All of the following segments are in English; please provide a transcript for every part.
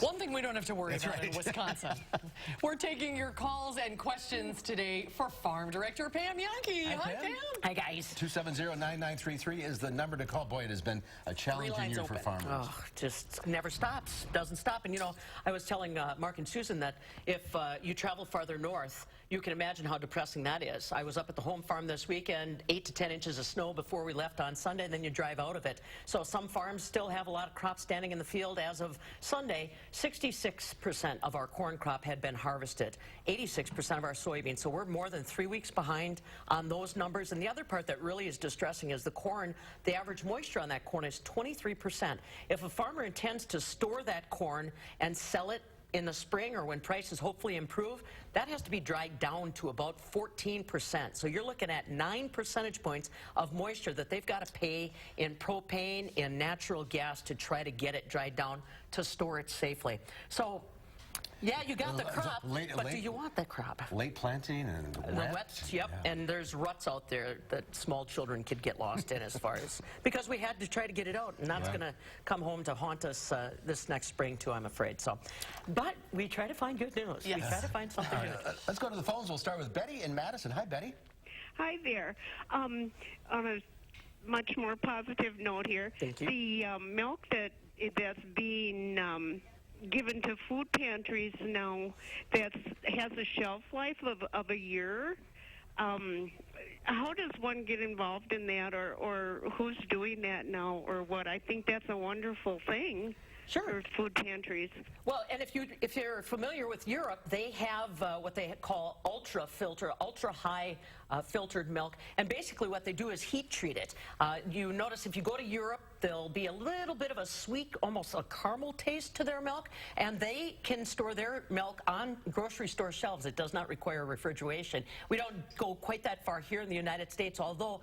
One thing we don't have to worry about in Wisconsin. We're taking your calls and questions today for Farm Director Pam Jahnke. Hi, Pam. Hi, guys. 270-9933 is the number to call. Boy, it has been a challenging year for farmers. Oh, just never stops. Doesn't stop. And, you know, I was telling Mark and Susan that if you travel farther north, you can imagine how depressing that is. I was up at the home farm this weekend, 8 to 10 inches of snow before we left on Sunday, and then you drive out of it. So some farms still have a lot of crops standing in the field. As of Sunday, 66% of our corn crop had been harvested, 86% of our soybeans. So we're more than 3 weeks behind on those numbers. And the other part that really is distressing is the corn. The average moisture on that corn is 23%. If a farmer intends to store that corn and sell it in the spring or when prices hopefully improve, that has to be dried down to about 14%. So you're looking at 9 percentage points of moisture that they've got to pay in propane, in natural gas to try to get it dried down to store it safely. So yeah, you got the crop, but do you want that crop? Late planting and wet. Yep, yeah. And there's ruts out there that small children could get lost in as far as, because we had to try to get it out, and that's going to come home to haunt us this next spring too, I'm afraid. So, but we try to find good news. Yes. We try to find something good. Let's go to the phones. We'll start with Betty in Madison. Hi, Betty. Hi there. On a much more positive note here, thank you. The milk that's being given to food pantries now that has a shelf life of a year. How does one get involved in that, or who's doing that now, or what? I think that's a wonderful thing. Sure. For food pantries. Well, and if you're familiar with Europe, they have what they call ultra high filtered milk, and basically what they do is heat treat it. You notice if you go to Europe, there'll be a little bit of a sweet, almost a caramel taste to their milk, and they can store their milk on grocery store shelves. It does not require refrigeration. We don't go quite that far here in the United States, although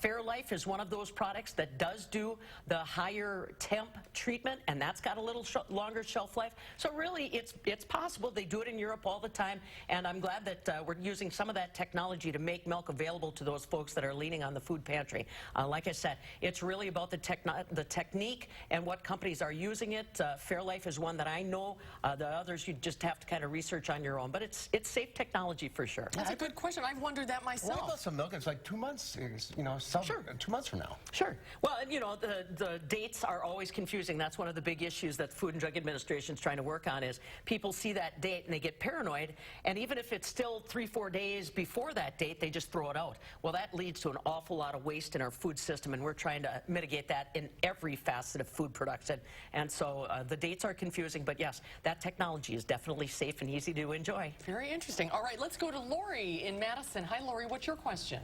Fairlife is one of those products that does do the higher temp treatment, and that's got a little longer shelf life. So really, it's possible. They do it in Europe all the time, and I'm glad that we're using some of that technology to make milk available to those folks that are leaning on the food pantry. Like I said, it's really about the technique and what companies are using it. Fairlife is one that I know. The others you just have to kind of research on your own, but it's safe technology for sure. That's a good question. I've wondered that myself. What about some milk? It's like 2 months, you know, sure. 2 months from now. Sure. Well, and you know, the dates are always confusing. That's one of the big issues that the Food and Drug Administration is trying to work on, is people see that date and they get paranoid, and even if it's still 3-4 days before that date, they just throw it out. Well, that leads to an awful lot of waste in our food system, and we're trying to mitigate that in every facet of food production. And so the dates are confusing, but yes, that technology is definitely safe and easy to enjoy. Very interesting. All right, let's go to Laurie in Madison. Hi, Laurie. What's your question?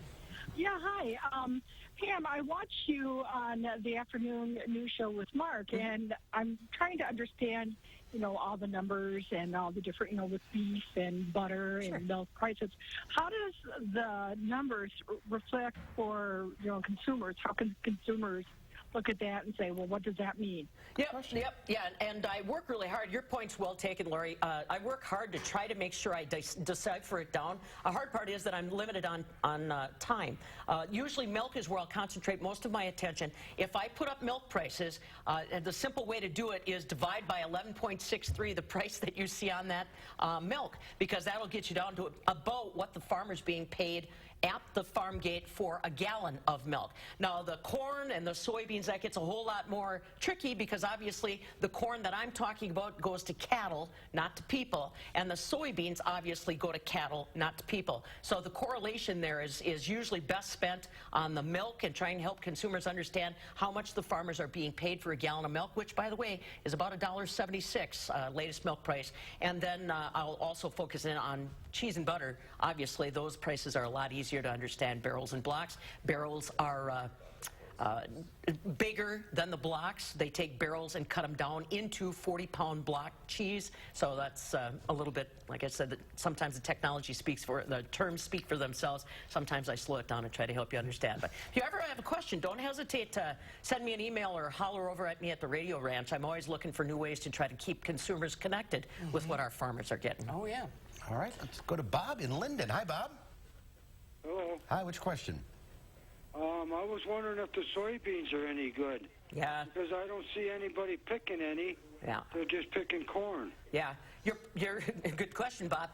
Yeah, hi. Pam, I watch you on the afternoon news show with Mark, and I'm trying to understand, you know, all the numbers and all the different, you know, with beef and butter and milk prices. How does the numbers reflect for, you know, consumers? How can consumers look at that and say, well, what does that mean? Yeah, and I work really hard. Your point's well taken, Laurie. I work hard to try to make sure I decipher it down. A hard part is that I'm limited on time. Usually milk is where I'll concentrate most of my attention. If I put up milk prices, and the simple way to do it is divide by 11.63 the price that you see on that milk, because that'll get you down to about what the farmer's being paid at the farm gate for a gallon of milk. Now, the corn and the soybeans, that gets a whole lot more tricky, because obviously the corn that I'm talking about goes to cattle, not to people, and the soybeans obviously go to cattle, not to people. So the correlation there is usually best spent on the milk and trying to help consumers understand how much the farmers are being paid for a gallon of milk, which, by the way, is about $1.76, latest milk price. And then I'll also focus in on cheese and butter. Obviously, those prices are a lot easier to understand. Barrels and blocks. Barrels are bigger than the blocks. They take barrels and cut them down into 40-pound block cheese. So that's a little bit, like I said, that sometimes the technology speaks for it, the terms speak for themselves. Sometimes I slow it down and try to help you understand. But if you ever have a question, don't hesitate to send me an email or holler over at me at the Radio Ranch. I'm always looking for new ways to try to keep consumers connected with what our farmers are getting. Oh, yeah. All right, let's go to Bob in Linden. Hi, Bob. Hello. Hi, which question? I was wondering if the soybeans are any good. Yeah. Because I don't see anybody picking any. Yeah. they're just picking corn. Yeah, you're good question, Bob.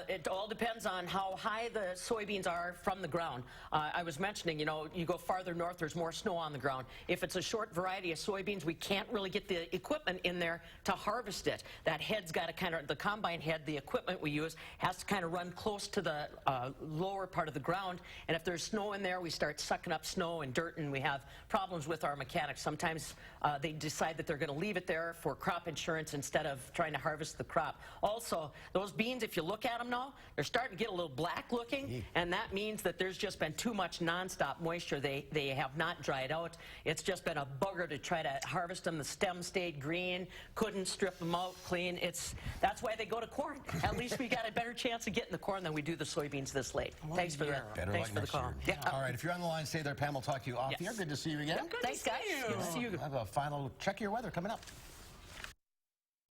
It all depends on how high the soybeans are from the ground. I was mentioning, you know, you go farther north, there's more snow on the ground. If it's a short variety of soybeans, we can't really get the equipment in there to harvest it. That head's got to kind of, the combine head, the equipment we use, has to kind of run close to the lower part of the ground. And if there's snow in there, we start sucking up snow and dirt, and we have problems with our mechanics. Sometimes they decide that they're going to leave it there for crop insurance instead of trying to harvest the crop. Also, those beans, if you look at them now, they're starting to get a little black looking, and that means that there's just been too much nonstop moisture. They have not dried out. It's just been a bugger to try to harvest them. The stem stayed green, couldn't strip them out clean. That's why they go to corn. At least we got a better chance of getting the corn than we do the soybeans this late. Thanks for the call. Yeah. All right, if you're on the line, stay there. Pam will talk to you off the air. Good to see you again. Thanks, guys. Good to see you. I have a final check of your weather coming up.